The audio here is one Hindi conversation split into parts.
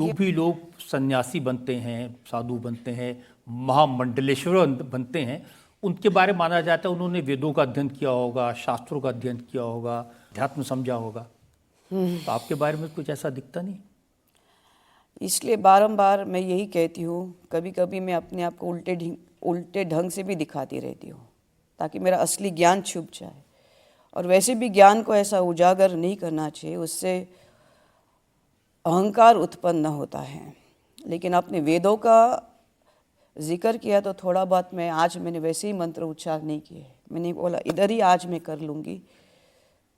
जो भी लोग सन्यासी बनते हैं, साधु बनते हैं, महामंडलेश्वर बनते हैं, उनके बारे में माना जाता है उन्होंने वेदों का अध्ययन किया होगा, शास्त्रों का अध्ययन किया होगा, अध्यात्म समझा होगा। तो आपके बारे में कुछ ऐसा दिखता नहीं। इसलिए बारंबार मैं यही कहती हूँ, कभी कभी मैं अपने आप को उल्टे ढंग से भी दिखाती रहती हूँ ताकि मेरा असली ज्ञान छुप जाए। और वैसे भी ज्ञान को ऐसा उजागर नहीं करना चाहिए, उससे अहंकार उत्पन्न होता है। लेकिन अपने वेदों का जिक्र किया तो थोड़ा बहुत मैंने वैसे ही मंत्र उच्चार नहीं किए। मैंने बोला इधर ही आज मैं कर लूँगी,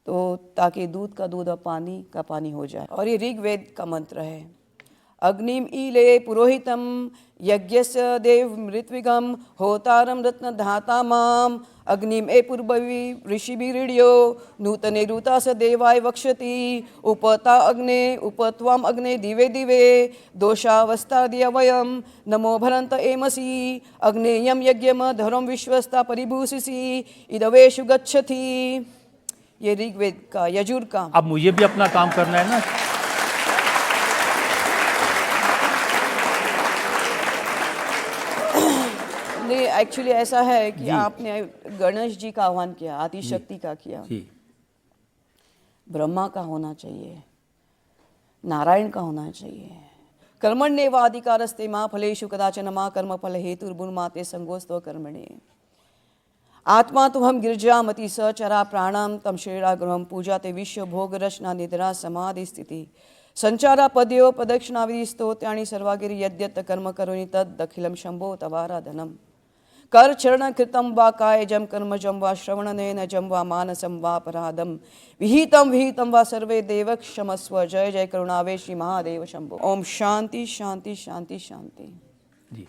तो ताकि दूध का दूध और पानी का पानी हो जाए। और ये ऋग्वेद का मंत्र है, अग्निम ईले पुरोहितम यज्ञस्य देव मृत्विगम होतारम रत्न धाता माम अग्निम ए पूर्ववी ऋषिभिरीड्यो नूतने ऋता स देवाय वक्षति उपता अग्ने उपत्वाम अग्ने दिवे दिवे दोषावस्थादिय वयम नमो भरंत एमसी अग्नेयम यज्ञम धर्म विश्वस्ता परिभूषिषि इदवेशु गच्छति। ये ऋग्वेद का यजुर का। अब मुझे भी अपना काम करना है ना। एक्चुअली ऐसा है कि आपने गणेश जी का आह्वान किया, आदिशक्ति का किया, ब्रह्मा का होना चाहिए, नारायण का होना चाहिए। कर्मण्येवाधिकारस्ते मा फलेषु कदाचन मा कर्म फल हेतुर्भुर्माते संगोस्तो कर्मणे। आत्मा तो हम गिरजामति सचरा प्राणम तम श्रेरा गृहम पूजा ते विश्व भोग रचना निद्रा समाधि स्थिति संचारा पद्यो प्रदक्षिणा विधि स्तोत्यानि सर्वागिरि यद्यत कर्म करोनि तद अखिलम शंभो तवाराधनम कर चरण कृतम वा काय जम कर्म जम वा श्रवण नयन जम वा मानसम वा अपराधम विहितम वा सर्वे देव क्षमस्व। जय जय करुणावे श्री महादेव शंभो। ओम शांति शांति शांति शांति। जी।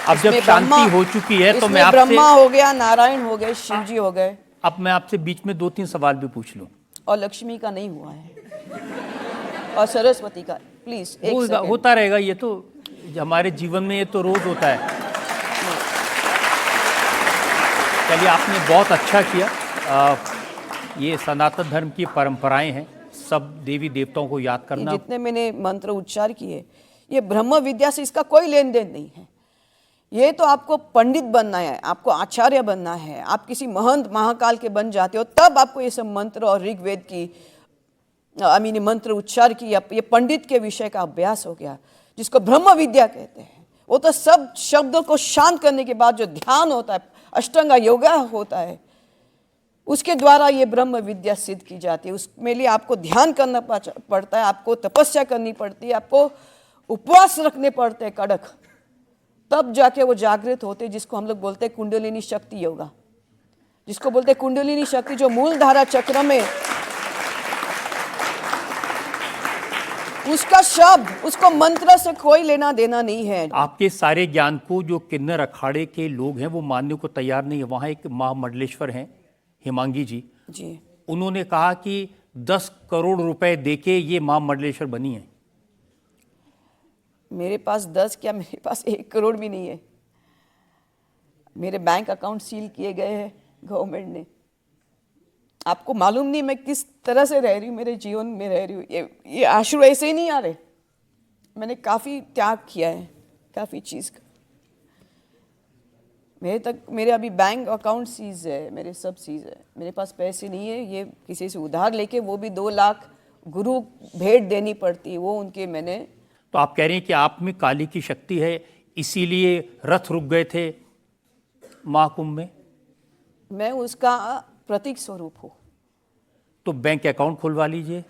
अब जब शांति हो चुकी है तो मैं आपसे, ब्रह्मा हो गया, नारायण हो गए, शिव जी हो गए। अब मैं आपसे बीच में 2-3 सवाल भी पूछ लूं। और लक्ष्मी का नहीं हुआ है और सरस्वती का प्लीज होता रहेगा। ये तो हमारे जीवन में ये तो रोज होता है। चलिए, आपने बहुत अच्छा किया। ये सनातन धर्म की परंपराएं हैं, सब देवी देवताओं को याद करना। जितने मैंने मंत्र उच्चार किए, ये ब्रह्म विद्या से इसका कोई लेन देन नहीं है। ये तो आपको पंडित बनना है, आपको आचार्य बनना है, आप किसी महंत महाकाल के बन जाते हो, तब आपको ये सब मंत्र और ऋग्वेद की मंत्र उच्चार की, ये पंडित के विषय का अभ्यास हो गया, जिसको ब्रह्म विद्या कहते हैं। वो तो सब शब्दों को शांत करने के बाद जो ध्यान होता है, अष्टांग योगा होता है, उसके द्वारा ये ब्रह्म विद्या सिद्ध की जाती है। उसमें लिए आपको ध्यान करना पड़ता है, आपको तपस्या करनी पड़ती है, आपको उपवास रखने पड़ते हैं कड़क, तब जाके वो जागृत होते, जिसको हम लोग बोलते हैं कुंडलिनी शक्ति योगा, जिसको बोलते हैं कुंडलिनी शक्ति, जो मूल धारा चक्र में उसका शब्द, उसको मंत्र से कोई लेना देना नहीं है। आपके सारे ज्ञान को जो किन्नर अखाड़े के लोग हैं वो मानने को तैयार नहीं है। वहाँ एक महामंडलेश्वर हैं, हिमांगी जी, उन्होंने कहा कि 10 करोड़ रुपए देके ये महामंडलेश्वर बनी है। मेरे पास 10 क्या, मेरे पास 1 करोड़ भी नहीं है। मेरे बैंक अकाउंट सील किए गए हैं गवर्नमेंट ने। आपको मालूम नहीं मैं किस तरह से रह रही हूँ, मेरे जीवन में रह रही हूँ। ये आंसू ऐसे ही नहीं आ रहे। मैंने काफ़ी त्याग किया है, काफ़ी चीज़ का। मेरे अभी बैंक अकाउंट सीज है, मेरे सब सीज है। मेरे पास पैसे नहीं है, ये किसी से उधार लेके, वो भी 2 लाख गुरु भेंट देनी पड़ती है, वो उनके मैंने। तो आप कह रहे हैं कि आप में काली की शक्ति है, इसीलिए रथ रुक गए थे महाकुंभ में? मैं उसका प्रतीक स्वरूप हूँ। तो बैंक अकाउंट खुलवा लीजिए।